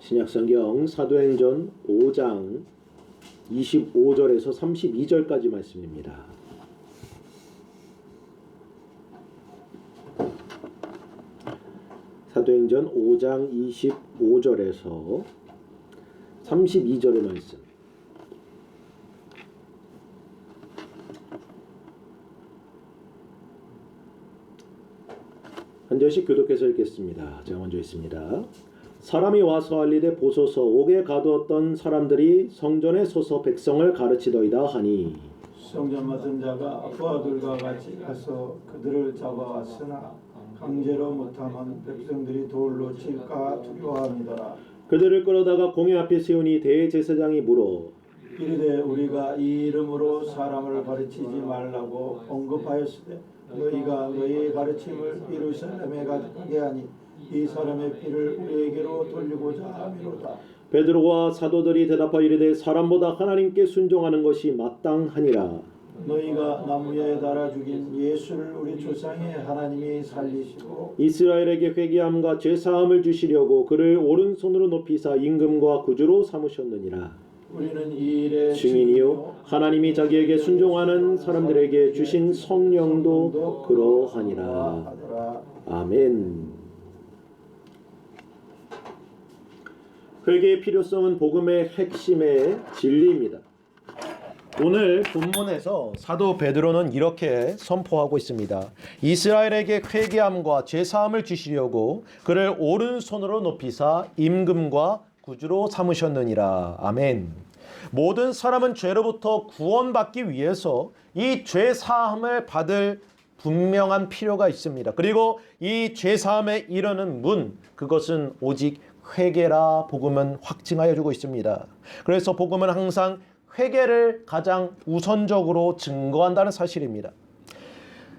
신약성경 사도행전 5장 25절에서 32절까지 말씀입니다. 사도행전 5장 25절에서 32절의 말씀. 한 절씩 교독해서 읽겠습니다. 제가 먼저 읽습니다. 사람이 와서 알리되 보소서 옥에 가두었던 사람들이 성전에 서서 백성을 가르치더이다 하니 성전 맡은 자가 아빠들과 같이 가서 그들을 잡아왔으나 강제로 못하면 백성들이 돌로 칠까 두려워함이더라. 그들을 끌어다가 공회 앞에 세우니 대제사장이 물어 이르되 우리가 이 이름으로 사람을 가르치지 말라고 언급하였으되 너희가 너희의 가르침을 예루살렘에 가게 하니 이 사람의 피를 우리에게로 돌리고자 함이로다. 베드로와 사도들이 대답하여 이르되 사람보다 하나님께 순종하는 것이 마땅하니라. 너희가 나무에 달아 죽인 예수를 우리 조상의 하나님이 살리시고 이스라엘에게 회개함과 죄사함을 주시려고 그를 오른손으로 높이사 임금과 구주로 삼으셨느니라. 우리는 이 일의 증인이요 하나님이 자기에게 순종하는 사람들에게 주신 성령도 그러하니라. 아멘. 회개의 필요성은 복음의 핵심의 진리입니다. 오늘 본문에서 사도 베드로는 이렇게 선포하고 있습니다. 이스라엘에게 회개함과 죄사함을 주시려고 그를 오른손으로 높이사 임금과 구주로 삼으셨느니라. 아멘. 모든 사람은 죄로부터 구원받기 위해서 이 죄사함을 받을 분명한 필요가 있습니다. 그리고 이 죄사함에 이르는 문, 그것은 오직 회개라 복음은 확증하여 주고 있습니다. 그래서 복음은 항상 회개를 가장 우선적으로 증거한다는 사실입니다.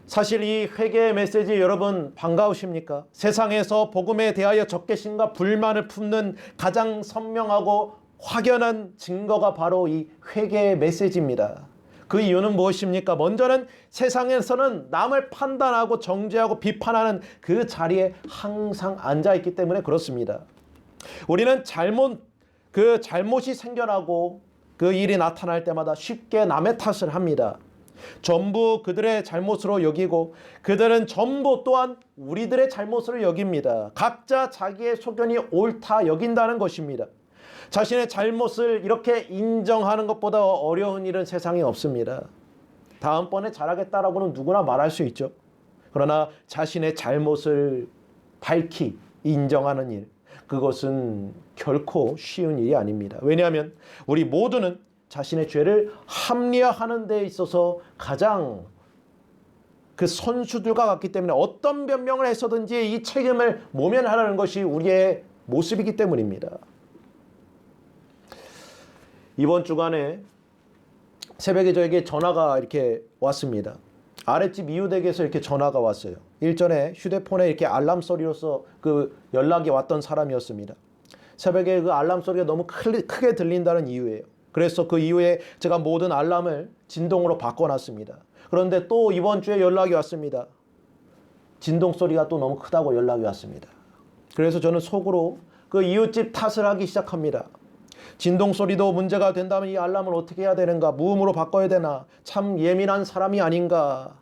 사실 이 회개의 메시지 여러분 반가우십니까? 세상에서 복음에 대하여 적개심과 불만을 품는 가장 선명하고 확연한 증거가 바로 이 회개의 메시지입니다. 그 이유는 무엇입니까? 먼저는 세상에서는 남을 판단하고 정죄하고 비판하는 그 자리에 항상 앉아있기 때문에 그렇습니다. 우리는 잘못이 생겨나고 그 일이 나타날 때마다 쉽게 남의 탓을 합니다. 전부 그들의 잘못으로 여기고 그들은 전부 또한 우리들의 잘못으로 여깁니다. 각자 자기의 소견이 옳다 여긴다는 것입니다. 자신의 잘못을 이렇게 인정하는 것보다 어려운 일은 세상에 없습니다. 다음번에 잘하겠다라고는 누구나 말할 수 있죠. 그러나 자신의 잘못을 밝히 인정하는 일, 그것은 결코 쉬운 일이 아닙니다. 왜냐하면 우리 모두는 자신의 죄를 합리화하는 데 있어서 가장 그 선수들과 같기 때문에 어떤 변명을 해서든지 이 책임을 모면하려는 것이 우리의 모습이기 때문입니다. 이번 주간에 새벽에 저에게 전화가 이렇게 왔습니다. 아랫집 이웃에게서 이렇게 전화가 왔어요. 일전에 휴대폰에 이렇게 알람 소리로서 그 연락이 왔던 사람이었습니다. 새벽에 그 알람 소리가 너무 크게 들린다는 이유예요. 그래서 그 이후에 제가 모든 알람을 진동으로 바꿔놨습니다. 그런데 또 이번 주에 연락이 왔습니다. 진동 소리가 또 너무 크다고 연락이 왔습니다. 그래서 저는 속으로 그 이웃집 탓을 하기 시작합니다. 진동 소리도 문제가 된다면 이 알람을 어떻게 해야 되는가? 무음으로 바꿔야 되나? 참 예민한 사람이 아닌가?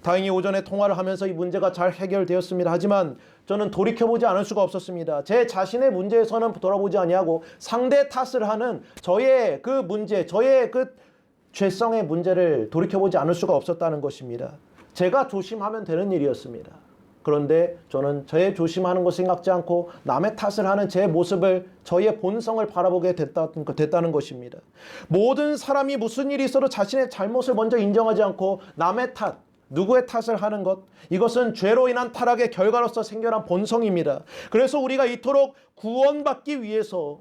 다행히 오전에 통화를 하면서 이 문제가 잘 해결되었습니다. 하지만 저는 돌이켜보지 않을 수가 없었습니다. 제 자신의 문제에서는 돌아보지 아니하고 상대 탓을 하는 저의 그 문제, 저의 그 죄성의 문제를 돌이켜보지 않을 수가 없었다는 것입니다. 제가 조심하면 되는 일이었습니다. 그런데 저는 저의 조심하는 것 생각지 않고 남의 탓을 하는 제 모습을, 저의 본성을 바라보게 됐다는 것입니다. 모든 사람이 무슨 일이 있어도 자신의 잘못을 먼저 인정하지 않고 남의 탓, 누구의 탓을 하는 것, 이것은 죄로 인한 타락의 결과로서 생겨난 본성입니다. 그래서 우리가 이토록 구원받기 위해서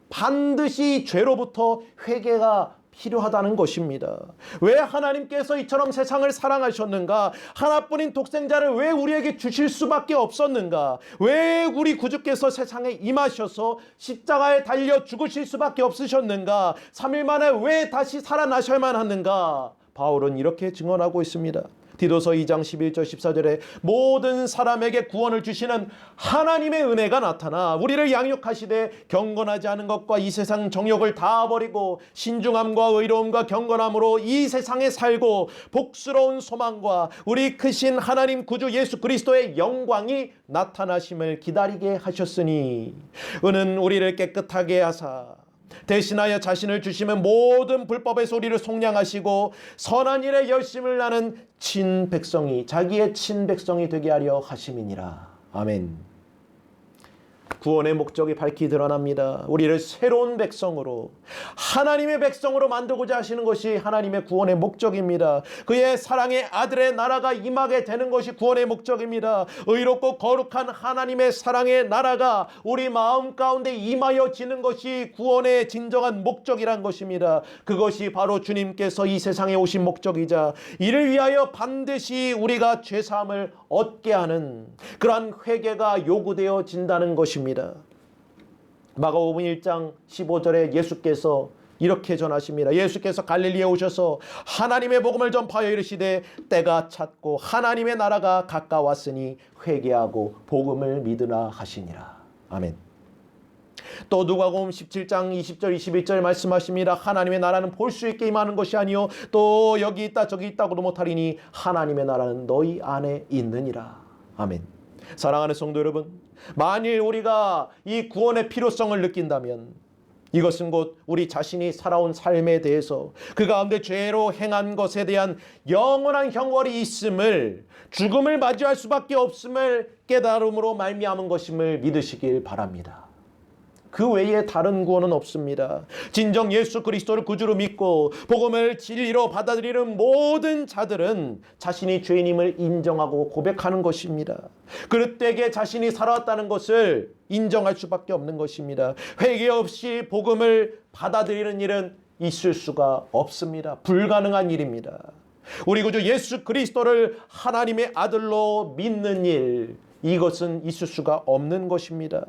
반드시 죄로부터 회개가 필요하다는 것입니다. 왜 하나님께서 이처럼 세상을 사랑하셨는가? 하나뿐인 독생자를 왜 우리에게 주실 수밖에 없었는가? 왜 우리 구주께서 세상에 임하셔서 십자가에 달려 죽으실 수밖에 없으셨는가? 3일 만에 왜 다시 살아나셔야만 하는가? 바울은 이렇게 증언하고 있습니다. 디도서 2장 11절 14절에 모든 사람에게 구원을 주시는 하나님의 은혜가 나타나 우리를 양육하시되 경건하지 않은 것과 이 세상 정욕을 다 버리고 신중함과 의로움과 경건함으로 이 세상에 살고 복스러운 소망과 우리 크신 하나님 구주 예수 그리스도의 영광이 나타나심을 기다리게 하셨으니 은은 우리를 깨끗하게 하사 대신하여 자신을 주시면 모든 불법의 소리를 속량하시고 선한 일에 열심을 나는 친백성이 자기의 친백성이 되게 하려 하심이니라. 아멘. 구원의 목적이 밝히 드러납니다. 우리를 새로운 백성으로 하나님의 백성으로 만들고자 하시는 것이 하나님의 구원의 목적입니다. 그의 사랑의 아들의 나라가 임하게 되는 것이 구원의 목적입니다. 의롭고 거룩한 하나님의 사랑의 나라가 우리 마음 가운데 임하여지는 것이 구원의 진정한 목적이란 것입니다. 그것이 바로 주님께서 이 세상에 오신 목적이자 이를 위하여 반드시 우리가 죄사함을 얻게 하는 그러한 회개가 요구되어진다는 것입니다. 마가복음 1장 15절에 예수께서 이렇게 전하십니다. 예수께서 갈릴리에 오셔서 하나님의 복음을 전파하여 이르시되 때가 찼고 하나님의 나라가 가까웠으니 회개하고 복음을 믿으라 하시니라. 아멘. 또 누가복음 17장 20절 21절 말씀하십니다. 하나님의 나라는 볼 수 있게 임하는 것이 아니요 또 여기 있다 저기 있다고도 못하리니 하나님의 나라는 너희 안에 있느니라. 아멘. 사랑하는 성도 여러분, 만일 우리가 이 구원의 필요성을 느낀다면 이것은 곧 우리 자신이 살아온 삶에 대해서 그 가운데 죄로 행한 것에 대한 영원한 형벌이 있음을, 죽음을 맞이할 수밖에 없음을 깨달음으로 말미암은 것임을 믿으시길 바랍니다. 그 외에 다른 구원은 없습니다. 진정 예수 그리스도를 구주로 믿고 복음을 진리로 받아들이는 모든 자들은 자신이 죄인임을 인정하고 고백하는 것입니다. 그릇되게 자신이 살아왔다는 것을 인정할 수밖에 없는 것입니다. 회개 없이 복음을 받아들이는 일은 있을 수가 없습니다. 불가능한 일입니다. 우리 구주 예수 그리스도를 하나님의 아들로 믿는 일, 이것은 있을 수가 없는 것입니다.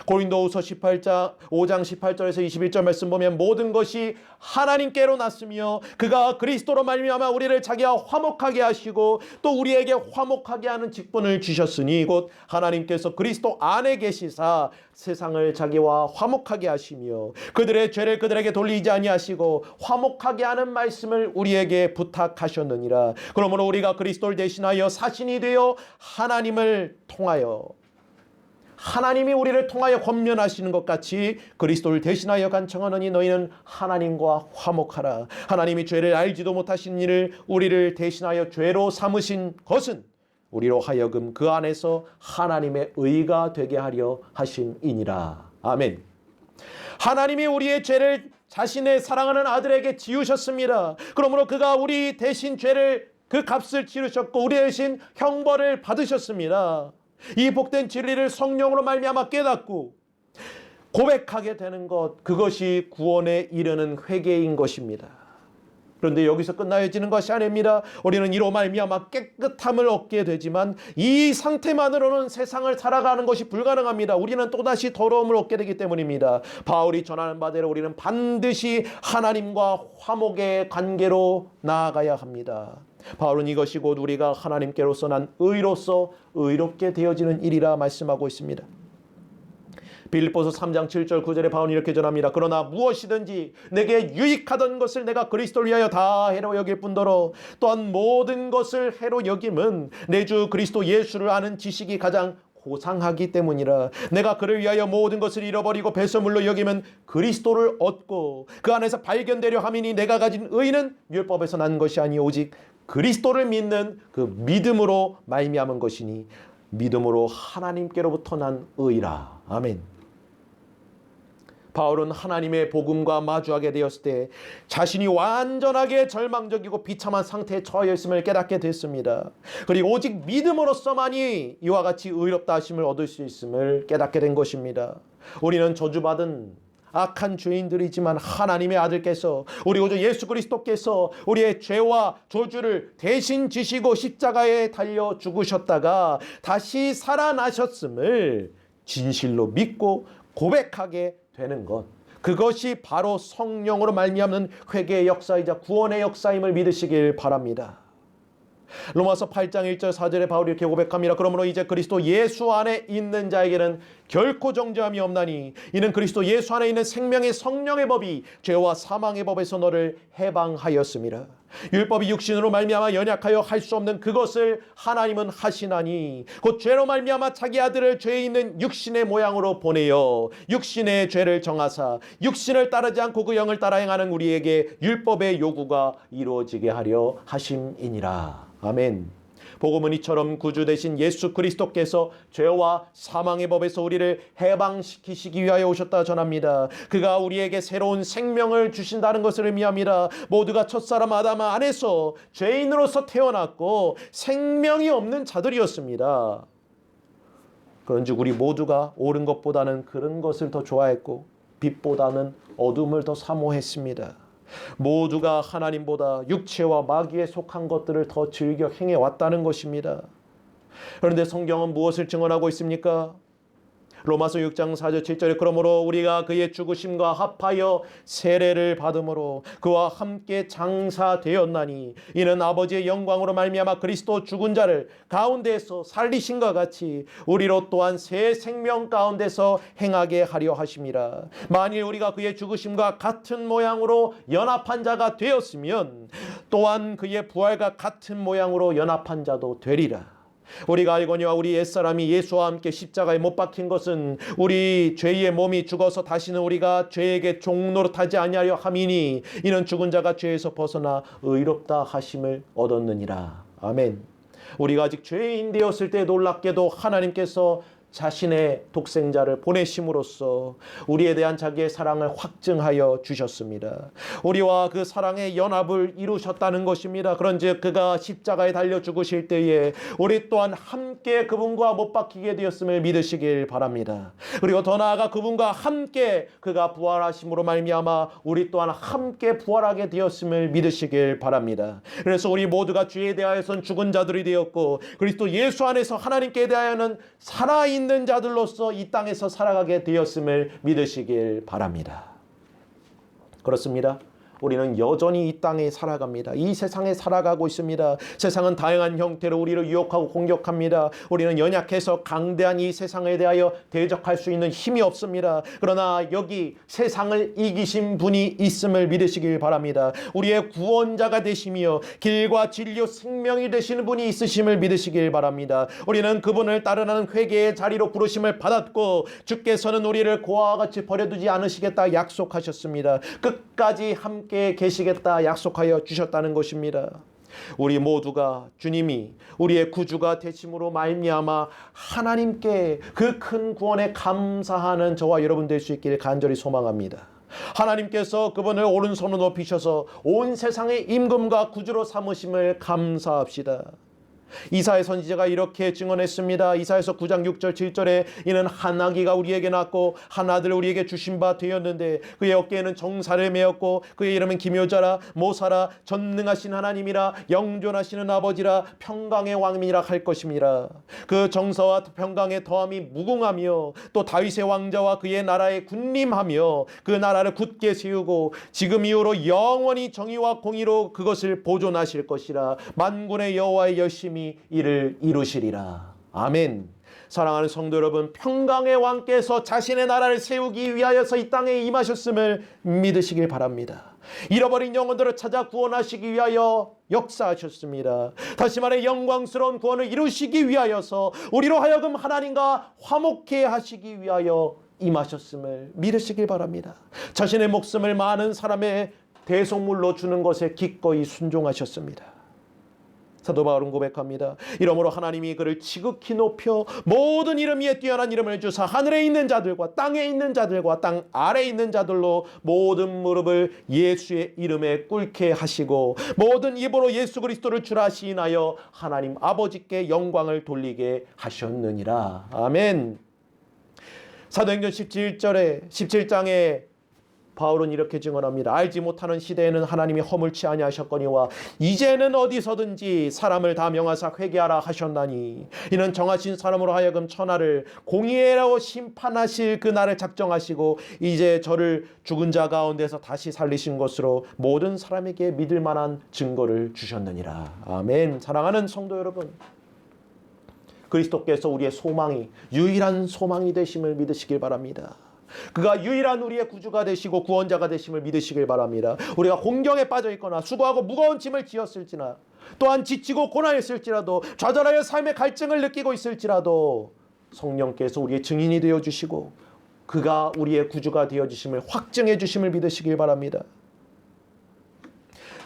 고린도후서 5장 18절에서 21절 말씀 보면 모든 것이 하나님께로 났으며 그가 그리스도로 말미암아 우리를 자기와 화목하게 하시고 또 우리에게 화목하게 하는 직분을 주셨으니 곧 하나님께서 그리스도 안에 계시사 세상을 자기와 화목하게 하시며 그들의 죄를 그들에게 돌리지 아니하시고 화목하게 하는 말씀을 우리에게 부탁하셨느니라. 그러므로 우리가 그리스도를 대신하여 사신이 되어 하나님을 통하여 하나님이 우리를 통하여 권면하시는 것 같이 그리스도를 대신하여 간청하느니 너희는 하나님과 화목하라. 하나님이 죄를 알지도 못하신 일을 우리를 대신하여 죄로 삼으신 것은 우리로 하여금 그 안에서 하나님의 의가 되게 하려 하심이니라. 아멘. 하나님이 우리의 죄를 자신의 사랑하는 아들에게 지우셨습니다. 그러므로 그가 우리 대신 죄를 그 값을 치르셨고 우리 대신 형벌을 받으셨습니다. 이 복된 진리를 성령으로 말미암아 깨닫고 고백하게 되는 것, 그것이 구원에 이르는 회개인 것입니다. 그런데 여기서 끝나지는 것이 아닙니다. 우리는 이로 말미암아 깨끗함을 얻게 되지만 이 상태만으로는 세상을 살아가는 것이 불가능합니다. 우리는 또다시 더러움을 얻게 되기 때문입니다. 바울이 전하는 바대로 우리는 반드시 하나님과 화목의 관계로 나아가야 합니다. 바울은 이것이 곧 우리가 하나님께로서 난 의로서 의롭게 되어지는 일이라 말씀하고 있습니다. 빌립보서 3장 7절 9절에 바울은 이렇게 전합니다. 그러나 무엇이든지 내게 유익하던 것을 내가 그리스도를 위하여 다 해로 여길 뿐더러 또한 모든 것을 해로 여김은 내 주 그리스도 예수를 아는 지식이 가장 고상하기 때문이라. 내가 그를 위하여 모든 것을 잃어버리고 배설물로 여기면 그리스도를 얻고 그 안에서 발견되려 함이니 내가 가진 의는 율법에서 난 것이 아니 오직 그리스도를 믿는 그 믿음으로 말미암은 것이니 믿음으로 하나님께로부터 난 의라. 아멘. 바울은 하나님의 복음과 마주하게 되었을 때 자신이 완전하게 절망적이고 비참한 상태에 처해 있음을 깨닫게 됐습니다. 그리고 오직 믿음으로서만이 이와 같이 의롭다 하심을 얻을 수 있음을 깨닫게 된 것입니다. 우리는 저주받은 악한 죄인들이지만 하나님의 아들께서 우리 구주 예수 그리스도께서 우리의 죄와 저주를 대신 지시고 십자가에 달려 죽으셨다가 다시 살아나셨음을 진실로 믿고 고백하게 되는 것, 그것이 바로 성령으로 말미암는 회개의 역사이자 구원의 역사임을 믿으시길 바랍니다. 로마서 8장 1절 4절에 바울이 이렇게 고백합니다. 그러므로 이제 그리스도 예수 안에 있는 자에게는 결코 정죄함이 없나니 이는 그리스도 예수 안에 있는 생명의 성령의 법이 죄와 사망의 법에서 너를 해방하였음이라. 율법이 육신으로 말미암아 연약하여 할 수 없는 그것을 하나님은 하시나니 곧 죄로 말미암아 자기 아들을 죄에 있는 육신의 모양으로 보내어 육신의 죄를 정하사 육신을 따르지 않고 그 영을 따라 행하는 우리에게 율법의 요구가 이루어지게 하려 하심이니라. 아멘. 복음은 이처럼 구주 되신 예수 그리스도께서 죄와 사망의 법에서 우리를 해방시키시기 위하여 오셨다 전합니다. 그가 우리에게 새로운 생명을 주신다는 것을 의미합니다. 모두가 첫사람 아담 안에서 죄인으로서 태어났고 생명이 없는 자들이었습니다. 그런즉 우리 모두가 옳은 것보다는 그런 것을 더 좋아했고 빛보다는 어둠을 더 사모했습니다. 모두가 하나님보다 육체와 마귀에 속한 것들을 더 즐겨 행해왔다는 것입니다. 그런데 성경은 무엇을 증언하고 있습니까? 로마서 6장 4절 7절에 그러므로 우리가 그의 죽으심과 합하여 세례를 받음으로 그와 함께 장사되었나니 이는 아버지의 영광으로 말미암아 그리스도 죽은 자를 가운데에서 살리신과 같이 우리로 또한 새 생명 가운데서 행하게 하려 하심이라. 만일 우리가 그의 죽으심과 같은 모양으로 연합한 자가 되었으면 또한 그의 부활과 같은 모양으로 연합한 자도 되리라. 우리가 알거니와 우리 옛사람이 예수와 함께 십자가에 못 박힌 것은 우리 죄의 몸이 죽어서 다시는 우리가 죄에게 종노릇하지 아니하려 함이니 이는 죽은 자가 죄에서 벗어나 의롭다 하심을 얻었느니라. 아멘. 우리가 아직 죄인 되었을 때 놀랍게도 하나님께서 자신의 독생자를 보내심으로써 우리에 대한 자기의 사랑을 확증하여 주셨습니다. 우리와 그 사랑의 연합을 이루셨다는 것입니다. 그런즉 그가 십자가에 달려 죽으실 때에 우리 또한 함께 그분과 못 박히게 되었음을 믿으시길 바랍니다. 그리고 더 나아가 그분과 함께 그가 부활하심으로 말미암아 우리 또한 함께 부활하게 되었음을 믿으시길 바랍니다. 그래서 우리 모두가 죄에 대하여선 죽은 자들이 되었고 그리스도 예수 안에서 하나님께 대하여는 살아있는 자들로서 이 땅에서 살아가게 되었음을 믿으시길 바랍니다. 그렇습니다. 우리는 여전히 이 땅에 살아갑니다. 이 세상에 살아가고 있습니다. 세상은 다양한 형태로 우리를 유혹하고 공격합니다. 우리는 연약해서 강대한 이 세상에 대하여 대적할 수 있는 힘이 없습니다. 그러나 여기 세상을 이기신 분이 있음을 믿으시길 바랍니다. 우리의 구원자가 되시며 길과 진리요 생명이 되시는 분이 있으심을 믿으시길 바랍니다. 우리는 그분을 따르는 회개의 자리로 부르심을 받았고 주께서는 우리를 고아와 같이 버려두지 않으시겠다 약속하셨습니다. 끝까지 함께 계시겠다 약속하여 주셨다는 것입니다. 우리 모두가 주님이 우리의 구주가 되심으로 말미암아 하나님께 그 큰 구원에 감사하는 저와 여러분 될 수 있기를 간절히 소망합니다. 하나님께서 그분을 오른손으로 높이셔서 온 세상의 임금과 구주로 삼으심을 감사합시다. 이사야 선지자가 이렇게 증언했습니다. 이사야서 9장 6절 7절에 이는 한 아기가 우리에게 낳고 한 아들을 우리에게 주신 바 되었는데 그의 어깨에는 정사를 메었고 그의 이름은 기묘자라 모사라 전능하신 하나님이라 영존하시는 아버지라 평강의 왕이라 할 것임이라. 그 정사와 평강의 더함이 무궁하며 또 다윗의 왕자와 그의 나라에 군림하며 그 나라를 굳게 세우고 지금 이후로 영원히 정의와 공의로 그것을 보존하실 것이라. 만군의 여호와의 열심히 이를 이루시리라. 아멘. 사랑하는 성도 여러분, 평강의 왕께서 자신의 나라를 세우기 위하여서 이 땅에 임하셨음을 믿으시길 바랍니다. 잃어버린 영혼들을 찾아 구원하시기 위하여 역사하셨습니다. 다시 말해 영광스러운 구원을 이루시기 위하여서 우리로 하여금 하나님과 화목해 하시기 위하여 임하셨음을 믿으시길 바랍니다. 자신의 목숨을 많은 사람의 대속물로 주는 것에 기꺼이 순종하셨습니다. 사도 바울은 고백합니다. 이러므로 하나님이 그를 지극히 높여 모든 이름 위에 뛰어난 이름을 주사 하늘에 있는 자들과 땅에 있는 자들과 땅 아래에 있는 자들로 모든 무릎을 예수의 이름에 꿇게 하시고 모든 입으로 예수 그리스도를 주라 시인하여 하나님 아버지께 영광을 돌리게 하셨느니라. 아멘. 사도행전 17장에 바울은 이렇게 증언합니다. 알지 못하는 시대에는 하나님이 허물치 아니하셨거니와 이제는 어디서든지 사람을 다 명하사 회개하라 하셨나니 이는 정하신 사람으로 하여금 천하를 공의로 심판하실 그 날을 작정하시고 이제 저를 죽은 자 가운데서 다시 살리신 것으로 모든 사람에게 믿을 만한 증거를 주셨느니라. 아멘. 사랑하는 성도 여러분, 그리스도께서 우리의 소망이 유일한 소망이 되심을 믿으시길 바랍니다. 그가 유일한 우리의 구주가 되시고 구원자가 되심을 믿으시길 바랍니다. 우리가 공경에 빠져 있거나 수고하고 무거운 짐을 지었을지나 또한 지치고 고난했을지라도 좌절하여 삶의 갈증을 느끼고 있을지라도 성령께서 우리의 증인이 되어주시고 그가 우리의 구주가 되어주심을 확증해 주심을 믿으시길 바랍니다.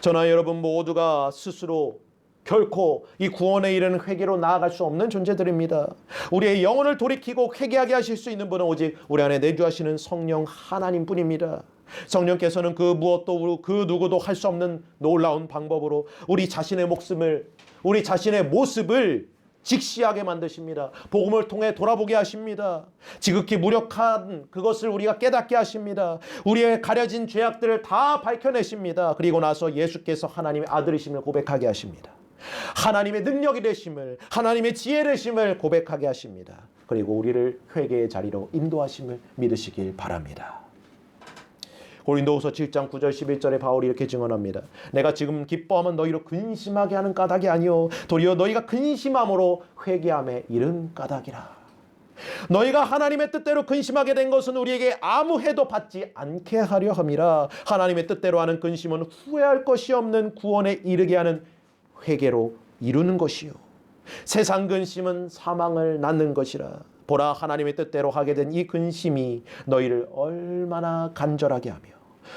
저나 여러분 모두가 스스로 결코 이 구원에 이르는 회개로 나아갈 수 없는 존재들입니다. 우리의 영혼을 돌이키고 회개하게 하실 수 있는 분은 오직 우리 안에 내주하시는 성령 하나님뿐입니다. 성령께서는 그 무엇도 그 누구도 할 수 없는 놀라운 방법으로 우리 자신의 목숨을, 우리 자신의 모습을 직시하게 만드십니다. 복음을 통해 돌아보게 하십니다. 지극히 무력한 그것을 우리가 깨닫게 하십니다. 우리의 가려진 죄악들을 다 밝혀내십니다. 그리고 나서 예수께서 하나님의 아들이심을 고백하게 하십니다. 하나님의 능력이 되심을, 하나님의 지혜 되심을 고백하게 하십니다. 그리고 우리를 회개의 자리로 인도하심을 믿으시길 바랍니다. 고린도후서 7장 9절 11절에 바울이 이렇게 증언합니다. 내가 지금 기뻐하면 너희로 근심하게 하는 까닭이 아니요 도리어 너희가 근심함으로 회개함에 이른 까닭이라. 너희가 하나님의 뜻대로 근심하게 된 것은 우리에게 아무 해도 받지 않게 하려 함이라. 하나님의 뜻대로 하는 근심은 후회할 것이 없는 구원에 이르게 하는 회개로 이루는 것이요 세상 근심은 사망을 낳는 것이라. 보라, 하나님의 뜻대로 하게 된 이 근심이 너희를 얼마나 간절하게 하며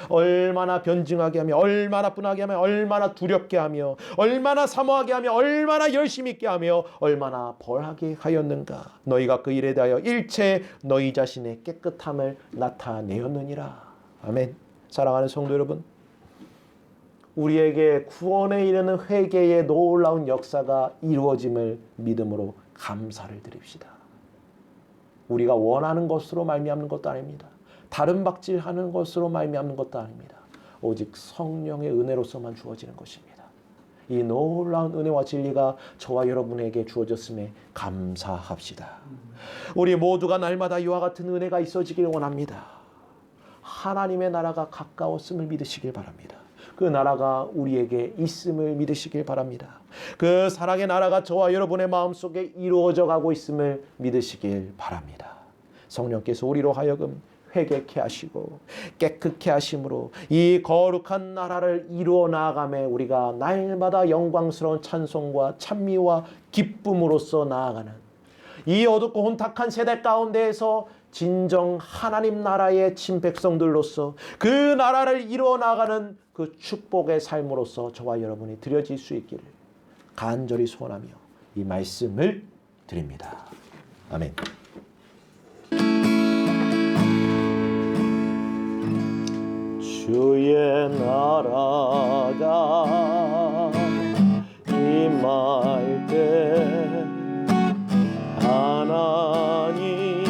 얼마나 변증하게 하며 얼마나 분하게 하며 얼마나 두렵게 하며 얼마나 사모하게 하며 얼마나 열심히 있게 하며 얼마나 벌하게 하였는가. 너희가 그 일에 대하여 일체 너희 자신의 깨끗함을 나타내었느니라. 아멘. 사랑하는 성도 여러분, 우리에게 구원에 이르는 회개의 놀라운 역사가 이루어짐을 믿음으로 감사를 드립시다. 우리가 원하는 것으로 말미암는 것도 아닙니다. 다른 박질하는 것으로 말미암는 것도 아닙니다. 오직 성령의 은혜로서만 주어지는 것입니다. 이 놀라운 은혜와 진리가 저와 여러분에게 주어졌음에 감사합시다. 우리 모두가 날마다 이와 같은 은혜가 있어지길 원합니다. 하나님의 나라가 가까웠음을 믿으시길 바랍니다. 그 나라가 우리에게 있음을 믿으시길 바랍니다. 그 사랑의 나라가 저와 여러분의 마음속에 이루어져 가고 있음을 믿으시길 바랍니다. 성령께서 우리로 하여금 회개케 하시고 깨끗게 하심으로 이 거룩한 나라를 이루어 나아가며 우리가 날마다 영광스러운 찬송과 찬미와 기쁨으로써 나아가는 이 어둡고 혼탁한 세대 가운데에서 진정 하나님 나라의 친백성들로서 그 나라를 이루어 나가는 그 축복의 삶으로서 저와 여러분이 드려질 수 있기를 간절히 소원하며 이 말씀을 드립니다. 아멘. 주의 나라가 임할 때 하나님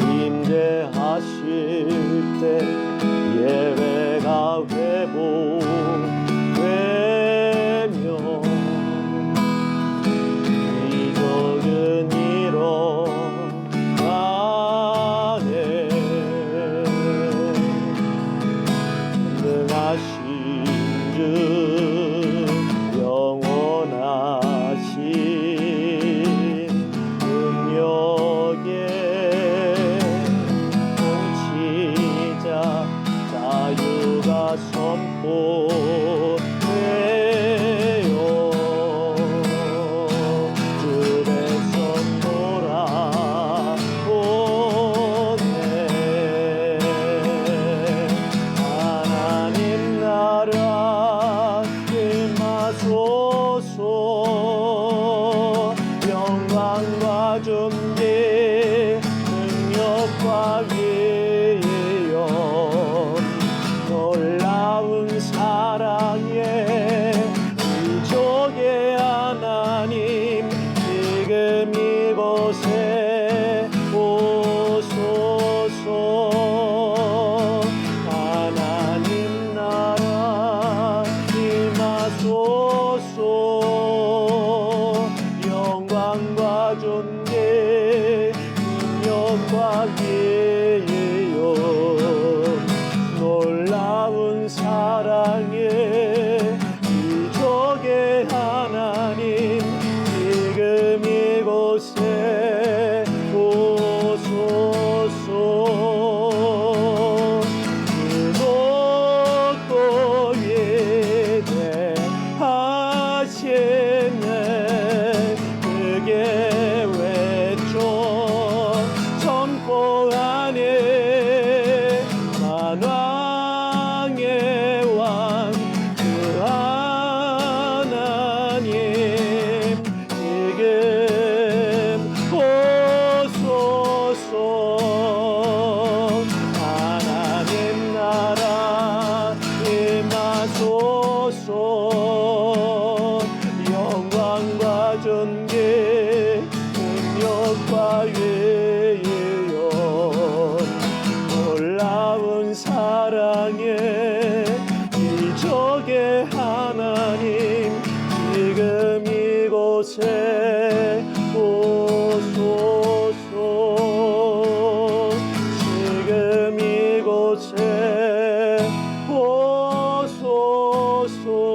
임재하실 때 예배가 회복되며 기적은 일어나네. 능하신 주 영원하신 능력의 통치자 자유가 선포되어 주에서 돌아오네. 하나님 나라 임하소서. 영광과 존귀 능력과 위엄 놀라운 사랑의 기적의 하나님 지금 이곳에 오소서. 영광과 존귀 능력과 예요 놀라운 사랑에 이적의 하나님 지금 이곳에 오소서 그곳도 위대하시네 그게 외쳐 선포하네 만왕의 왕 그 하나님 지금 오소서 하나님 나라 임하소서 영광과 존귀 능력과 위엄 놀라운 사랑에 이적의 하나님 지금 이곳에 오소서 지금 이곳에 오소서